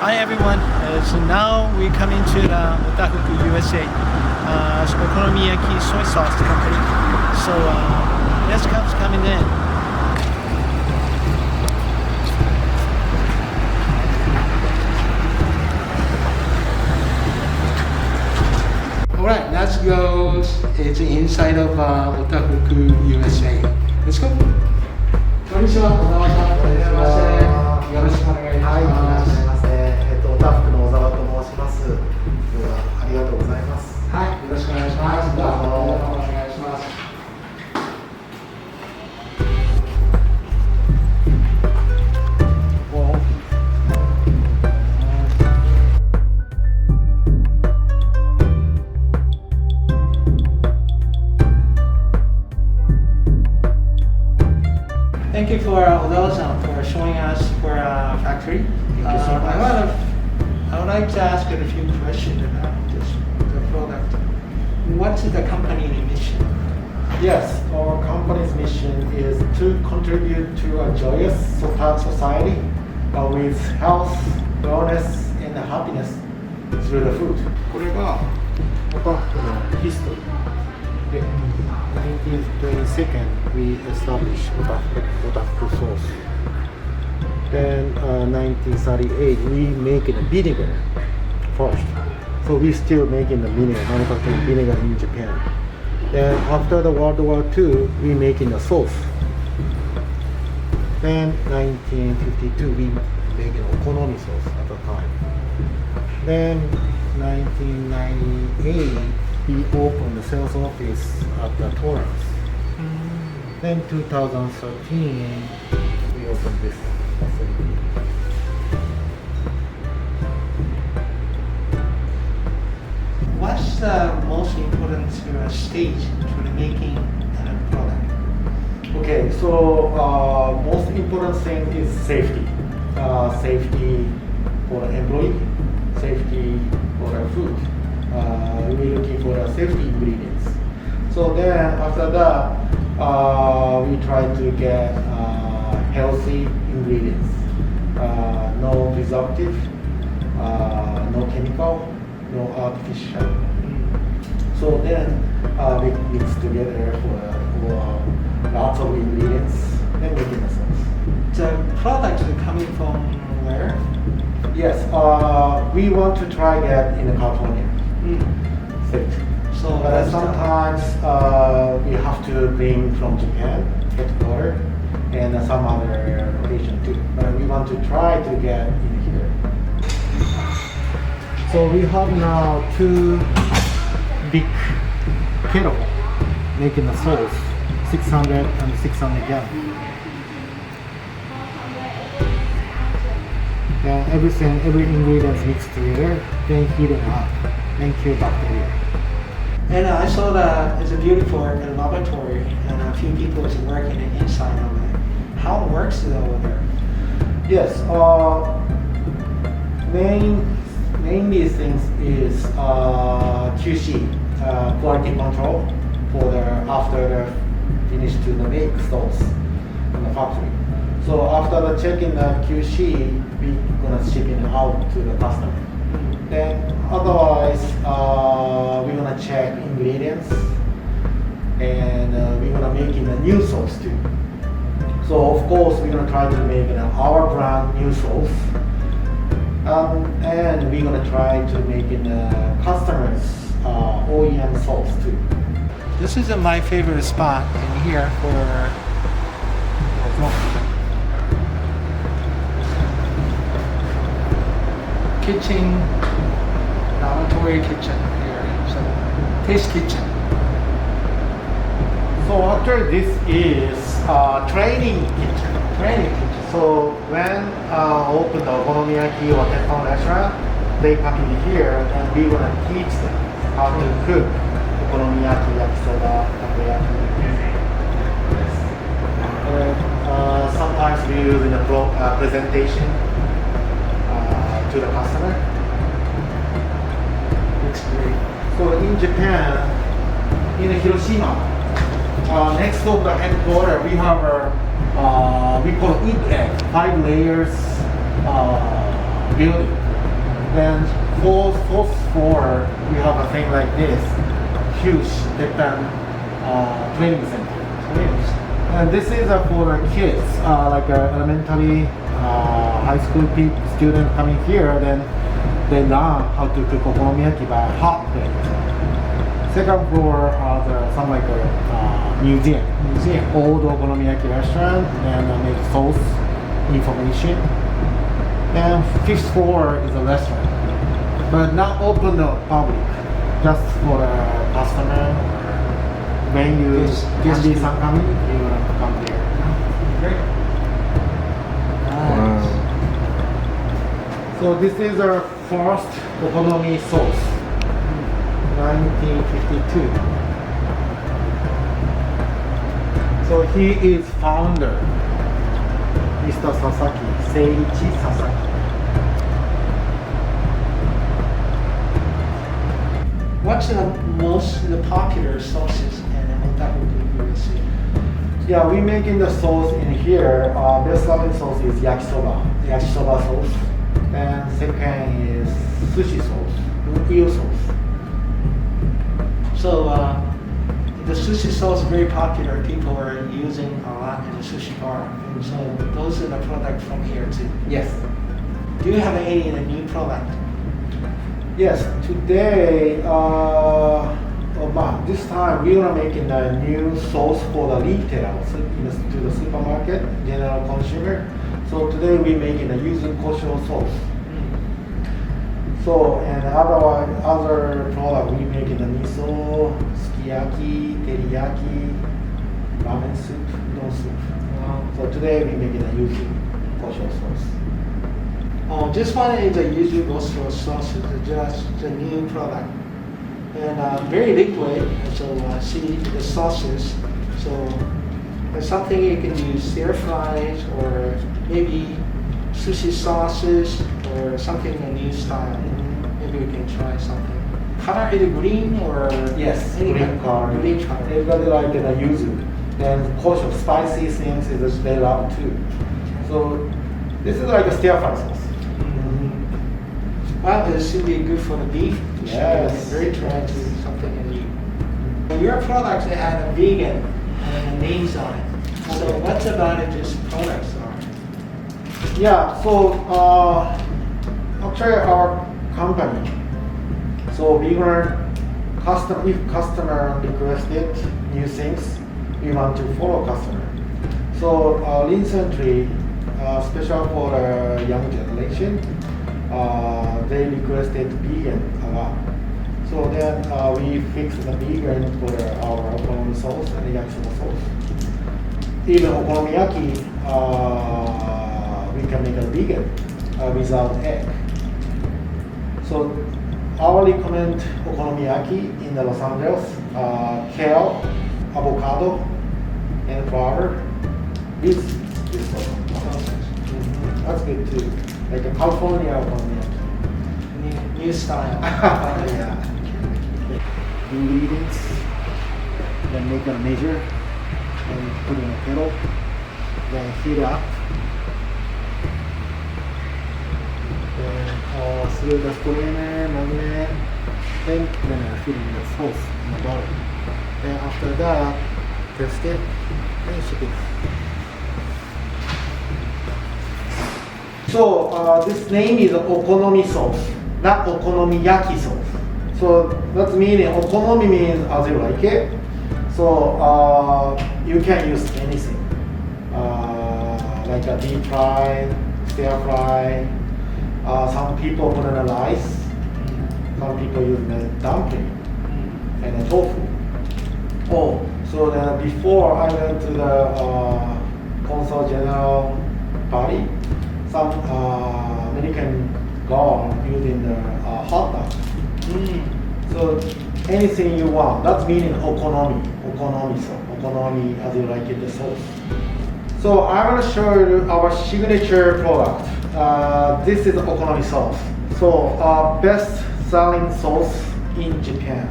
Hi everyone. So now we come into the Otafuku USA Okonomiyaki soy sauce company. So this cup's coming in. Alright, let's go. It's inside of Otafuku USA. Let's go. こんにちは。お邪魔します。よろしくお願いします。オタフクの小沢と申します。今日はありがとうございます。はい、よろしくお願いします。どうぞお願いします。Thank you for Odawa-san for showing us for our factory. Thank you so much. I would like to ask you a few questions about the product. What's the company mission? Yes, our company's mission is to contribute to a joyous society with health, wellness, and happiness through the food. これがオタフクのヒストリーで 1922 we established Otafuku sauce. Then 1938 we make a vinegar first. So we still making the vinegar, manufacturing vinegar in Japan. Then after the World War II we making a sauce. Then 1952 we making Okonomiyaki sauce at the time. Then 1998 we opened the sales office at the Torrance. Then 2013 we opened this facility. What's the most important stage to the making a product? Okay, so most important thing is safety. Safety for the employee, safety for the food. We're looking for the safety ingredients. So then after that, we try to get healthy ingredients. No preservative, no chemical, no artificial. So then we mix together for lots of ingredients and making the sauce. The product is coming from where? Yes, we want to try that in California. Fit. So But sometimes we have to bring from Japan, headquarters, and some other location too. But we want to try to get in here. So we have now two big kettle making the sauce, 600 and 600 gallon. Then everything, every ingredient mixed together, then heat it up, then kill bacteria. And I saw that it's a beautiful laboratory and a few people is working inside of it. How it works over there? Yes, mainly things is QC, quality control for the after the finish to the make sauce in the factory. So after the checking the QC, we gonna ship it out to the customer. Then otherwise, we're gonna check ingredients and we're gonna make in a new sauce too. So of course we're gonna try to make our brand new sauce, and we're gonna try to make in customers OEM sauce too. This is my favorite spot in here for kitchen, laboratory kitchen here. So taste kitchen. So after this is training kitchen. Training kitchen. So when open the Okonomiyaki or Teton restaurant, they come in here and we gonna teach them how to cook Okonomiyaki, yakisoba, takoyaki. Sometimes we use in a presentation to the customer. Looks great. So in Japan, in Hiroshima, next to the headquarters, we have we call it egg, 5 layers building. Then for sauce four, we have a thing like this, huge Japan training center. And this is for the kids, like elementary, high school students coming here, then they learn how to cook okonomiyaki by hot plate. Second floor are some like a museum, old okonomiyaki restaurant, and make sauce information. And fifth floor is a restaurant, but not open to public, just for the customer. When you get this coming, you want to come there. Great. Nice. So this is our first okonomi sauce, 1952. So he is founder, Mr. Sasaki, Seiichi Sasaki. What's the most popular sauces in Otafuku USA? Yeah, we making the sauce in here. Best selling sauce is yakisoba sauce. And second is sushi sauce, eel sauce. So the sushi sauce is very popular. People are using a lot in the sushi bar. So those are the products from here too. Yes. Do you have any new product? Yes, today, this time we are making a new sauce for the retail, to the supermarket, general consumer. So today we making a yuzu kosho sauce. So, and other product we making the miso, sukiyaki, teriyaki, ramen soup, udon soup. Wow. So today we making a yuzu kosho sauce. This one is a yuzu kosho sauce. It's just a new product. And very liquid, so see the sauces. So it's something you can use stir fries or maybe sushi sauces or something a new style. Maybe we can try something. Color is green or Yes, any green color. Green color. Everybody like the yuzu. Then kosho, spicy things is they love too. So this is like a stir fry sauce. Well, it should be good for the beef. Yes. Very try to something new. Your products they had a vegan and names on it. So what's about it? Just products are. Yeah. So actually our company. So we were if customer requested new things, we want to follow customer. So recently, special for the young generation. They requested vegan a lot. So then we fixed the vegan for our okonomi sauce and the yakisoba sauce. Even okonomiyaki, we can make a vegan without egg. So I recommend okonomiyaki in the Los Angeles, kale, avocado, and flour with this sauce. That's good too. Like a California okonomiyaki. New style. Yeah. Ingredients, then make a measure, and put in a kettle, then heat up. Then through the strainer, marinade, then fill in the sauce in the bottle. Then after that, test it, and ship it. So this name is okonomi sauce, not okonomiyaki sauce. So that meaning okonomi means as you like it. So you can use anything, like a deep fry, stir fry. Some people put in a rice. Some people use a dumpling and a tofu. Oh, so then before I went to the Consul General party. Some American girl using the hot dog. So anything you want. That's meaning okonomi sauce. Okonomi as you like it, the sauce. So I want to show you our signature product. This is okonomi sauce. So best selling sauce in Japan.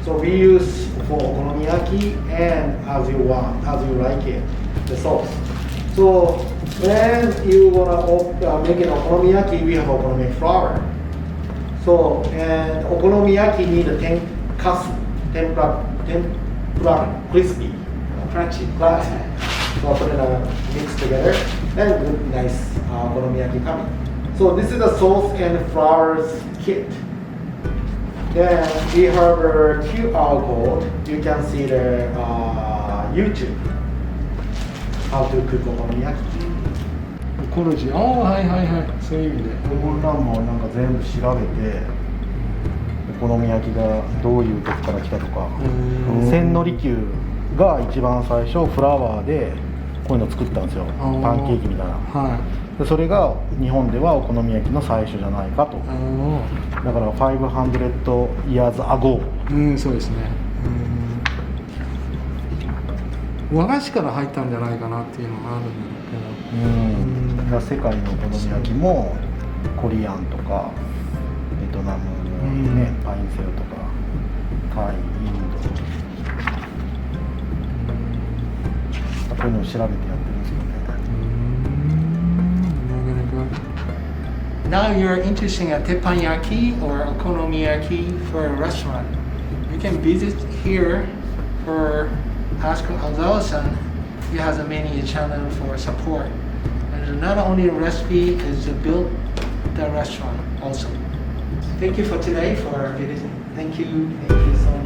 So we use for okonomiyaki and as you want, as you like it, the sauce. So when you wanna make an okonomiyaki, we have okonomiyaki flour. So, and okonomiyaki need a tempura crispy. Crunchy. So put it mix together and good, nice okonomiyaki coming. So this is the sauce and flowers kit. Then we have a QR code. You can see the YouTube how to cook okonomiyaki. コロジー、ああはいはいはい、そういう意味で。こんなんもなんか全部調べてお好み焼きがどういうとこから来たとか千利休が一番最初フラワーでこういうの作ったんですよ、パンケーキみたいな、はでそれが日本ではお好み焼きの最初じゃないかと、い。だから500 years ago、そうですね。和菓子から入ったんじゃないかなっていうのがあるんだけど。だから世界のお好み焼きもコリアンとかベトナムのね、パインセオとかタイ、インド、こういうのを調べてやってるんですよね。Now you're interested in teppanyaki or okonomiyaki for a restaurant. You can visit here for Ask Alzawa-san. He has a many channel for support. And not only the recipe is to build the restaurant also. Thank you for today for visiting. Thank you. Thank you so much.